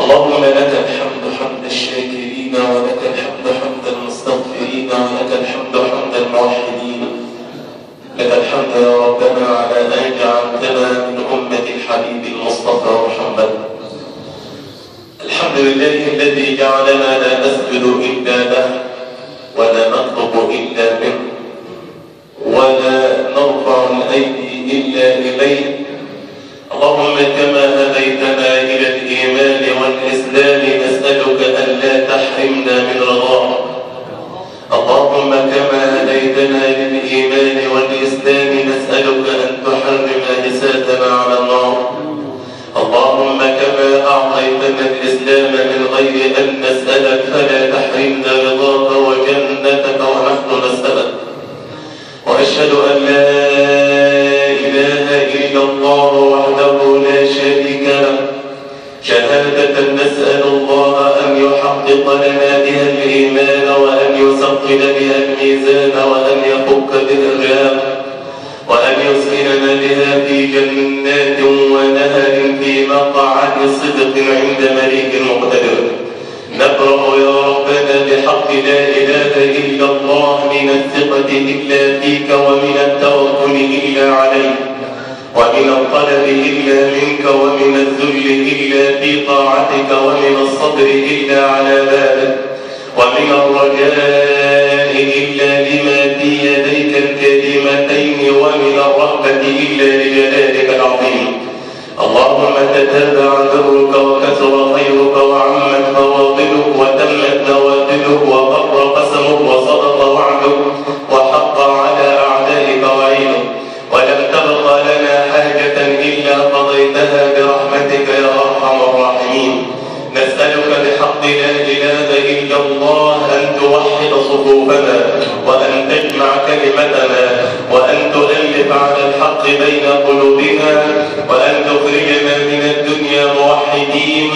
اللهم لك الحمد حمد الشاكرين، ولك الحمد حمد المستغفرين، ولك الحمد حمد الموحدين. لك الحمد يا ربنا على أن جعلتنا من أمة الحبيب المصطفى محمد. الحمد لله الذي جعلنا لا نسجد إلا له، ولا نطلب إلا منه، ولا نرفع الأيدي إلا إليه. اللهم كما هديتنا إلى الإيمان والإسلام نسألك ألا تحرمنا من رضاك. اللهم كما هديتنا للإيمان والإسلام نسألك أن تحرم أجسادنا على النار. اللهم كما أعطيتنا الإسلام من غير أن نسألك فلا تحرمنا رضاك وجنتك ونحن نسألك. وأشهد أن لا إله إلا الله وحده لا شريك له شهادة نسأل الله أن يحقق لنا بها الإيمان، وأن يثقل بها الميزان، وأن يفك بها الرياح، وأن يسكننا بها في جنات ونهر في مقعد صدق عند مليك مقتدر. نقرأ يا ربنا بحق لا إله إلا الله من الثقة إلا فيك، ومن التوكل إلا عليك، ومن الطلب إلا منك، ومن الذل إلا في طاعتك، ومن الصبر إلا على بابك، ومن الرجاء إلا لما في يديك الكريمتين، ومن الرحمة إلا لجلالك العظيم. اللهم تتابع برك وكثر خيرك وعمت فواضلك وتمت نوافلك وبر قسمك وصدق وعدك وحق على أعدائك وعينك، ولم تبق لنا حاجة إلا قضيتها برحمتك يا أرحم الراحمين. نسألك بحق لا إله إلا الله أن توحد صفوفنا، وأن تجمع كلمتنا، وأن تؤلف على الحق بين قلوبنا، وأن تخرجنا من الدنيا موحدين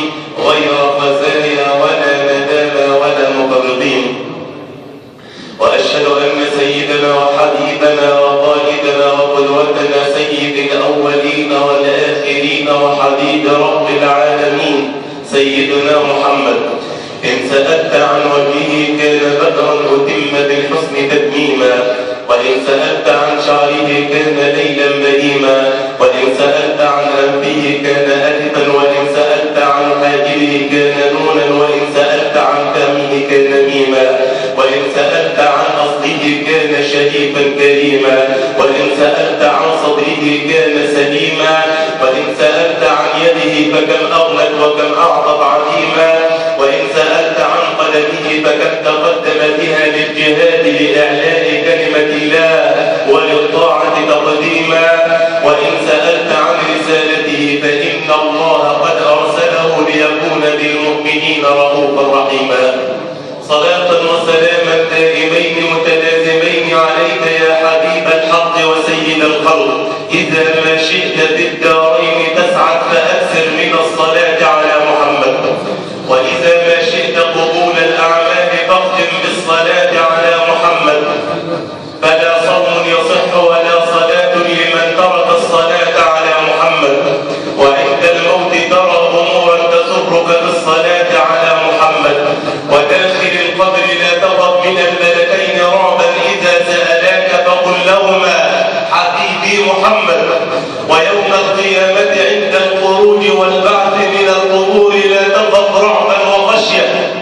غير خزايا ولا ندامى ولا مقرضين. وأشهد أن سيدنا وحبيبنا وقائدنا وقدوتنا سيد الأولين والآخرين وحبيب رب العالمين سيدنا محمد إن سألت عن وجهه كان بدرا أتم بالحسن تتميما، وإن سألت عن شعره كان ليلا بهيما، وإن سألت عن أنفه كان ألفا، وإن سألت عن حاجبه كان نونا، وإن سألت عن فمه كان ميما، وإن سألت عن أصله كان شريفا كريما، وإن سألت عن صدره كان سليما، وإن سألت عن يده فكم أغنت وكم أعطت عظيما، وإن سألت عن قدمه فكم تقدم بها للجهاد لإعلاء كلمة الله وللطاعة تقديما، وإن سألت عن رسالته فإن الله قد أرسله ليكون بالمؤمنين رؤوفا رحيما. صلاة وسلاما دائمين متلازمين عليك يا حبيب الحق وسيد الخلق، إذا ما شئت في الدارين تسعد فأكثر من الصلاة على محمد، وإذا ما شئت قبول الأعمال فاختم بالصلاة على محمد. فلا صوم يصح ولا صلاة لمن ترك الصلاة على محمد، وعند الموت ترى أمورا تسرك بالصلاة على محمد، وداخل القبر لا تخف من الملكين رعبا إذا سألاك فقل لهما حبيبي محمد، ويوم القيامة عند الخروج والبعث من القبور لا تخف رعبا وخشية،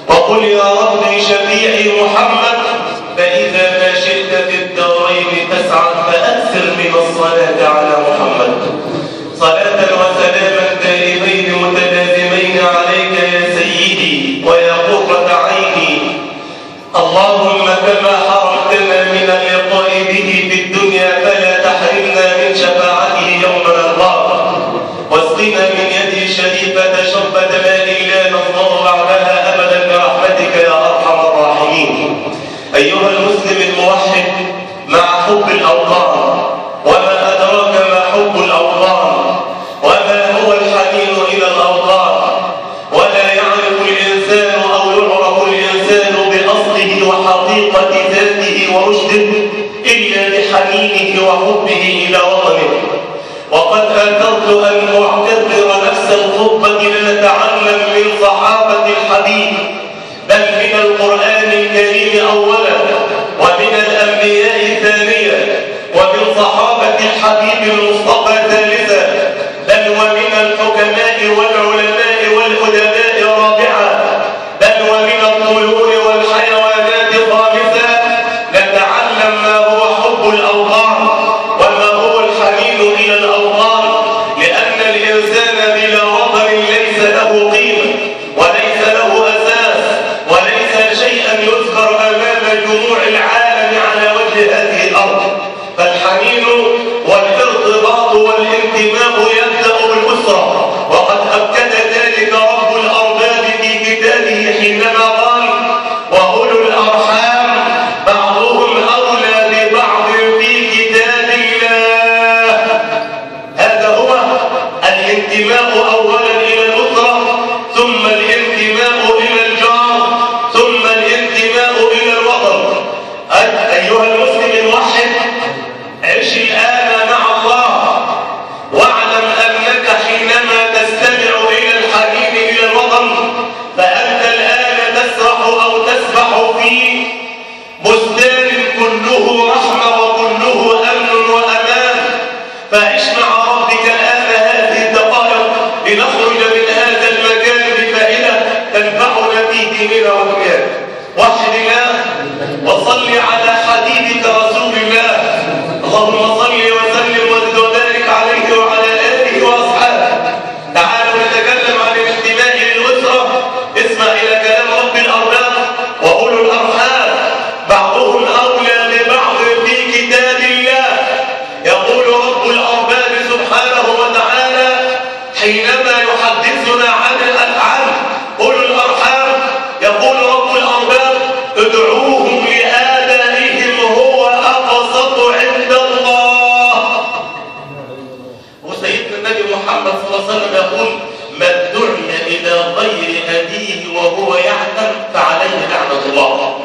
وقل يا ربي شفيعي محمد. فإذا ما شئت في الدارين تسعد فأكثر من الصلاة على محمد. صلاة وسلاما دائمين متلازمين عليك يا سيدي ويا قرة عيني. اللهم كما حرمتنا من اللقاء به في الدنيا فلا تحرمنا من شفاعته يوم نلقاه، واسقنا من يده الشريفة شربة ماء لا نظمأ بعدها أبدا برحمتك يا أرحم الراحمين. أيها المسلم الموحد، مع حب الأوطان، وما أدراك ما حب الأوطان، والعلماء والأدباء رابعة، بل ومن الطيور والحيوانات خامسة. نتعلم ما هو حب الأوطان وما هو الحنين إلى الأوطان، لأن الإنسان بلا وطن ليس له قيمة وليس له أساس وليس شيئا يذكر أمام جموع العالم على وجه هذه الأرض. فالحنين والارتباط والانتماء يبدأ بالأسرة، وقد أكد ذلك رب الأرباب في كتابه حينما قال: وأولو الأرحام بعضهم أولى ببعض في كتاب الله. هذا هو الانتماء أولا إلى الأسرة، ثم الانتماء إلى الجار، ثم الانتماء إلى الوطن. أيها المسلم الوحد، عش الآن مع الله، واعلم أنك حينما تستمع إلى الحنين إلى الوطن فأنت الآن تسرح أو تسبح في بستان كله رحمة وكله أمن وأمان. فعش مع ربك الآن هذه الدقائق لنخرج من هذا المكان بفائدة تنفعنا في ديننا ودنيانا. وحد الله وصل على حبيبك رسول الله. اللهم صل وسلم وزد وبارك عليه وعلى آله وأصحابه. تعالوا نتكلم عن الانتماء للأسرة. اسمع إلى كلام رب الأرباب: وأولو الأرحام بعضهم أولى ببعض في كتاب الله. يقول رب الأرباب سبحانه وتعالى حينما يحدثنا عن أولو الأرحام، يقول رب الأرباب: ادعوهم لآبائهم هو أقسط عند الله. وسيدنا النبي محمد صلى الله عليه وسلم يقول: من دعي إلى غير هديه وهو يعلم فعليه لعنة الله.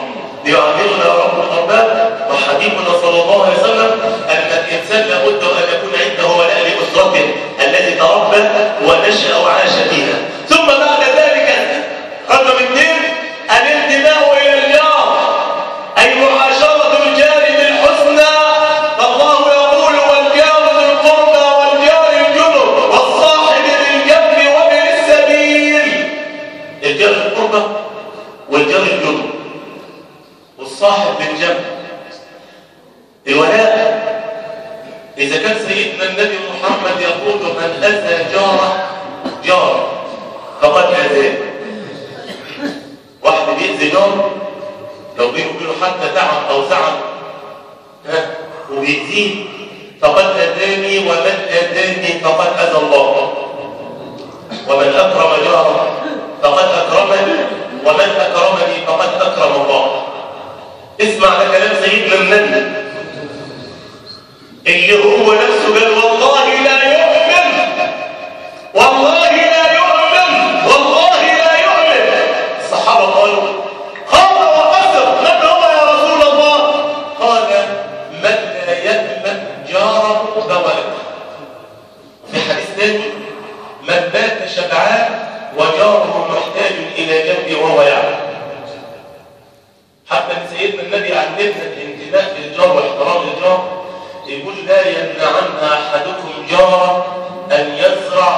ليعلمنا رب الأرباب وحبيبنا صلى الله عليه وسلم أن الإنسان لابد أن يكون عنده ولاء لأسرته التي تربى ونشأ وعاش فيها. ثم بعد ذلك رقم 2 الانتماء إلى الجار، أي معاشرة الجار بالحسنى. فالله يقول: والجار ذي القربى والجار الجنب والصاحب بالجنب وابن السبيل. الجار ذي القربى والجار الجنب والصاحب بالجنب. الولاء، إذا كان سيدنا النبي محمد يقول: من أذى جاره فقد أذاه. واحد بيأذي جاره لو بينه وبينه حتى تعب أو زعل وبيأذيه فقد أذاني، ومن أذاني فقد أذى الله. ومن أكرم جاره فقد أكرمني، ومن أكرمني فقد أكرم الله. اسمع لكلام سيدنا النبي اللي هو نفسه قال: والله لا يؤمن، والله لا يؤمن، والله لا يؤمن. الصحابة قالوا: خاب وخسر، من هو يا رسول الله؟ قال: من لا يأمن جاره بوالده. في حديث ثاني: من بات شبعان وجاره محتاج إلى جنبه وهو يعلم. حتى سيدنا النبي علمنا الانتماء للجار واحترام الجار. يقول: لا يمنعن أحدكم جاره